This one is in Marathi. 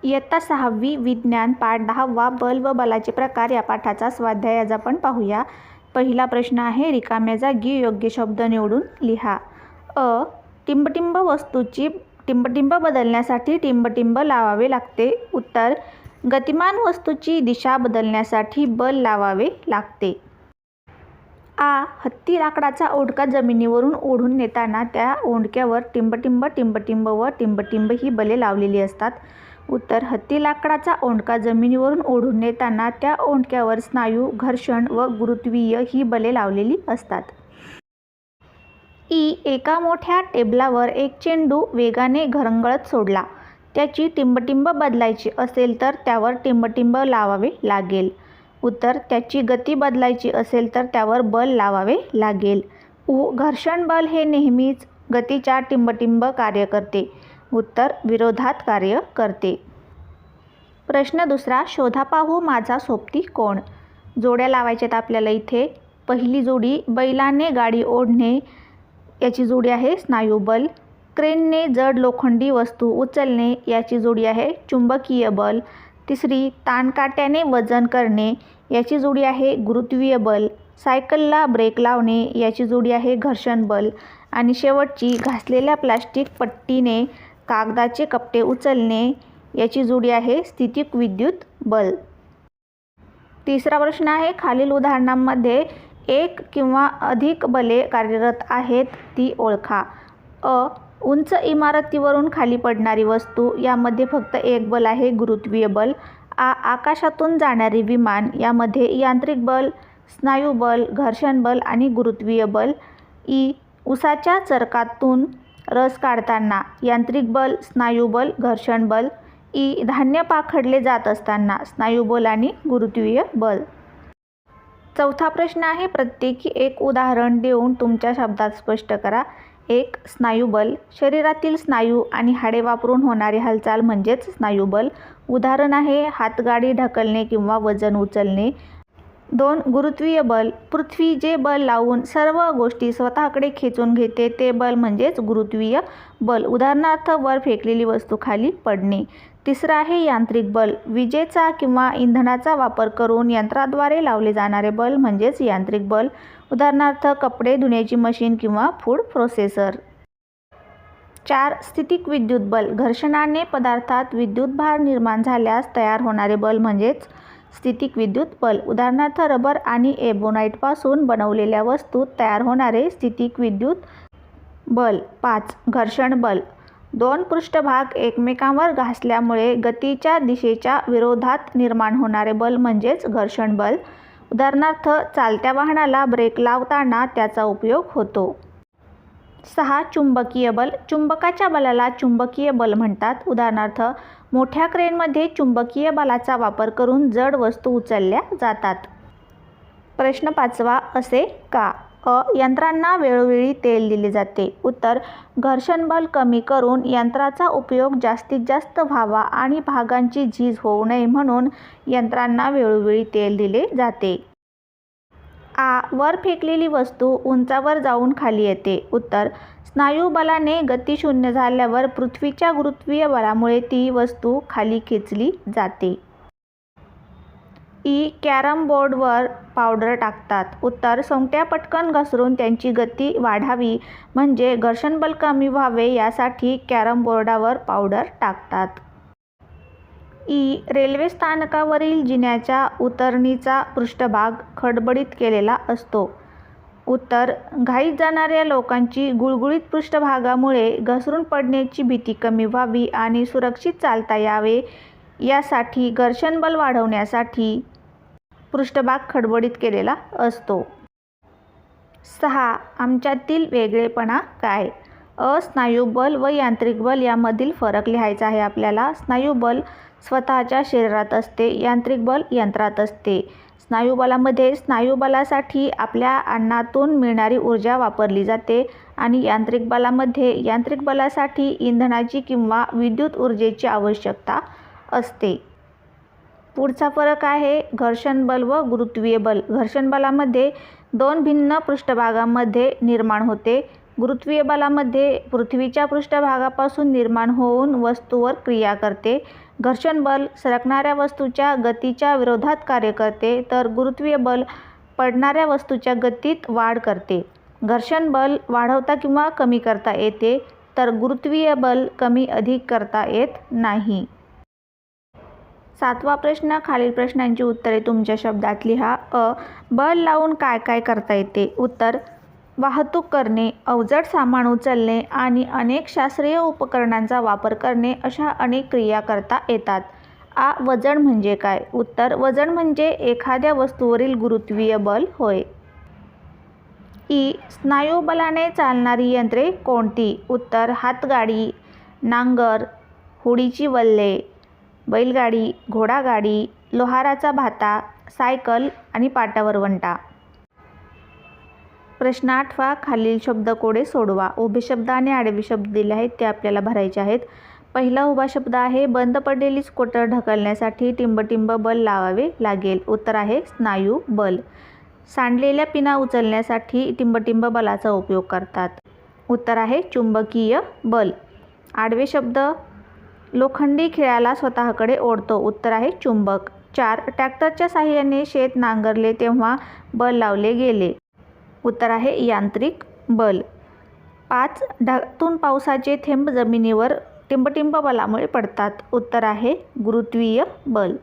इयत्ता 6वी विज्ञान पाठ 10वा बल व बलाचे प्रकार या पाठाचा स्वाध्याय आज आपण पाहूया। पहिला प्रश्न आहे, रिकाम्या जागी योग्य शब्द निवडून लिहा। टिंबटिंब वस्तूची टिंबटिंब बदलण्यासाठी टिंबटिंब लावावे लागते। उत्तर, गतिमान वस्तूची दिशा बदलण्यासाठी बल लावावे लागते। हत्ती लाकडाचा ओंडका जमिनीवरून ओढून नेताना त्या ओंडक्यावर टिंबटिंब टिंबटिंब व टिंबटिंब ही बले लावलेली असतात। उत्तर, हत्ती लाकडाचा ओंडका जमिनीवरून ओढून नेताना त्या ओंडक्यावर स्नायू, घर्षण व गुरुत्वीय ही बले लावलेली असतात। एका मोठ्या टेबलावर एक चेंडू वेगाने घरंगळत सोडला। त्याची टिंबटिंब बदलायची असेल तर त्यावर टिंबटिंब लावावे लागेल। उत्तर, त्याची गती बदलायची असेल तर त्यावर बल लावावे लागेल। घर्षण बल हे नेहमीच गतीच्या टिंबटिंब कार्य करते। उत्तर, विरोधात कार्य करते। प्रश्न दुसरा, शोधा पाहू माझा सोबती कोण। जोड्या लावायच्यात आपल्याला इथे। पहिली जोडी, बैलाने गाडी ओढणे याची जोडी आहे स्नायुबल। क्रेनने जड लोखंडी वस्तू उचलणे याची जोडी आहे चुंबकीय बल। तिसरी, ताणकाट्याने वजन करणे याची जोडी आहे गुरुत्वीय बल। सायकलला ब्रेक लावणे याची जोडी आहे घर्षण बल। आणि शेवटची, घासलेल्या प्लास्टिक पट्टीने कागदाचे कपटे उचलणे याची जोडी आहे स्थितिकविद्युत बल। तिसरा प्रश्न आहे, खालील उदाहरणांमध्ये एक किंवा अधिक बले कार्यरत आहेत ती ओळखा। उंच इमारतीवरून खाली पडणारी वस्तू यामध्ये फक्त एक बल आहे गुरुत्वीय बल। आकाशातून जाणारे विमान यामध्ये यांत्रिक बल, स्नायुबल, घर्षण बल आणि गुरुत्वीय बल। उसाच्या चरकातून रस काढताना यांत्रिक बल, स्नायुबल, घर्षण बल। धान्य पाखडले जात असताना स्नायुबल आणि गुरुत्वीय बल। चौथा प्रश्न आहे, प्रत्येकी एक उदाहरण देऊन तुमच्या शब्दात स्पष्ट करा। एक, स्नायुबल, शरीरातील स्नायू आणि हाडे वापरून होणारी हालचाल म्हणजेच स्नायुबल। उदाहरण आहे हातगाडी ढकलणे किंवा वजन उचलणे। 2, गुरुत्वीय बल, पृथ्वी जे बल लावून सर्व गोष्टी स्वतःकडे खेचून घेते ते बल म्हणजेच गुरुत्वीय बल। उदाहरणार्थ वर फेकलेली वस्तू खाली पडणे। तिसरं आहे यांत्रिक बल, विजेचा किंवा इंधनाचा वापर करून यंत्राद्वारे लावले जाणारे बल म्हणजेच यांत्रिक बल। उदाहरणार्थ कपडे धुण्याची मशीन किंवा फूड प्रोसेसर। 4, स्थितिक विद्युत बल, घर्षणाने पदार्थात विद्युत भार निर्माण झाल्यास तयार होणारे बल म्हणजेच स्थितिक विद्युत बल। उदाहरणार्थ रबर आणि एबोनाइटपासून बनवलेल्या वस्तूत तयार होणारे स्थितिक विद्युत बल। 5, घर्षण बल, 2 पृष्ठभाग एकमेकांवर घासल्यामुळे गतीच्या दिशेच्या विरोधात निर्माण होणारे बल म्हणजेच घर्षण बल। उदाहरणार्थ चालत्या वाहनाला ब्रेक लावताना त्याचा उपयोग होतो। 6, चुंबकीय बल, चुंबकाच्या बलाला चुंबकीय बल म्हणतात। उदाहरणार्थ मोठ्या क्रेनमध्ये चुंबकीय बलाचा वापर करून जड वस्तू उचलल्या जातात। प्रश्न 5वा, असे का? यंत्रांना वेळोवेळी तेल दिले जाते। उत्तर, घर्षण बल कमी करून यंत्राचा उपयोग जास्तीत जास्त व्हावा आणि भागांची झीज होऊ नये म्हणून यंत्रांना वेळोवेळी तेल दिले जाते। वर फेकलेली वस्तू उंचावर जाऊन खाली येते। उत्तर, स्नायुबलाने गती शून्य झाल्यावर पृथ्वीच्या गुरुत्वीय बलामुळे ती वस्तू खाली खेचली जाते। कॅरम बोर्डवर पावडर टाकतात। उत्तर, सोंगट्या पटकन घसरून त्यांची गती वाढावी म्हणजे घर्षण बल कमी व्हावे यासाठी कॅरम बोर्डावर पावडर टाकतात। रेल्वे स्थानकावरील जिन्याच्या उतरणीचा पृष्ठभाग खडबडीत केलेला असतो। उत्तर, घाईत जाणाऱ्या लोकांची गुळगुळीत पृष्ठभागामुळे घसरून पडण्याची भीती कमी व्हावी आणि सुरक्षित चालता यावे यासाठी घर्षण बल वाढवण्यासाठी पृष्ठभाग खडबडीत केलेला असतो। 6, आमच्यातील वेगळेपणा काय? स्नायुबल व यांत्रिक बल यामधील फरक लिहायचा आहे आपल्याला। स्नायुबल स्वतःच्या शरीरात असते, यांत्रिक बल यंत्रात असते। स्नायुबलामध्ये स्नायुबलासाठी आपल्या अन्नातून मिळणारी ऊर्जा वापरली जाते आणि यांत्रिक बलामध्ये यांत्रिक बलासाठी इंधनाची किंवा विद्युत ऊर्जेची आवश्यकता असते। पुढचा फरक आहे घर्षण बल व गुरुत्वीय बल। घर्षण बलामध्ये 2 भिन्न पृष्ठभागांमध्ये निर्माण होते। गुरुत्वीय बलामध्ये पृथ्वीच्या पृष्ठभागापासून निर्माण होऊन वस्तूवर क्रिया करते. घर्षण बल सरकणाऱ्या वस्तूच्या गतीच्या विरोधात कार्य करते, तर गुरुत्वीय बल पडणाऱ्या वस्तूच्या गतीत वाढ करते. घर्षण बल वाढवता किंवा कमी करता येते, तर गुरुत्वीय बल कमी अधिक करता येत नाही. 7वा प्रश्न. खालील प्रश्नांची उत्तरे तुमच्या शब्दात लिहा. बल लावून काय काय करता येते? उत्तर: वाहतूक करणे, अवजड सामान उचलणे आणि अनेक शास्त्रीय उपकरणांचा वापर करणे अशा अनेक क्रिया करता येतात. वजन म्हणजे काय? उत्तर: वजन म्हणजे एखाद्या वस्तूवरील गुरुत्वीय बल होय. स्नायुबलाने चालणारी यंत्रे कोणती? उत्तर: हातगाडी, नांगर, होडीची वल्हे, बैलगाडी, घोडागाडी, लोहाराचा भाता, सायकल आणि पाटावर वंटा. प्रश्न 8वा. खालील शब्दकोडे सोडवा. उभे शब्द आणि आडवे शब्द दिले आहेत, ते आपल्याला भरायचे आहेत. पहिला उभा शब्द आहे, बंद पडलेली स्कूटर ढकलण्यासाठी टिंबटिंब बल लावावे लागेल. उत्तर आहे स्नायू बल. सांडलेल्या पिना उचलण्यासाठी टिंबटिंब बलाचा उपयोग करतात. उत्तर आहे चुंबकीय बल. आडवे शब्द, लोखंडी खिळ्याला स्वतःकडे ओढतो. उत्तर आहे चुंबक. 4. ट्रॅक्टरच्या साहाय्याने शेत नांगरले तेव्हा बल लावले गेले. उत्तर आहे यांत्रिक बल. 5. ढगातून पावसाचे थेंब जमिनीवर टिंबटिंब बलामुळे पडतात. उत्तर आहे गुरुत्वीय बल.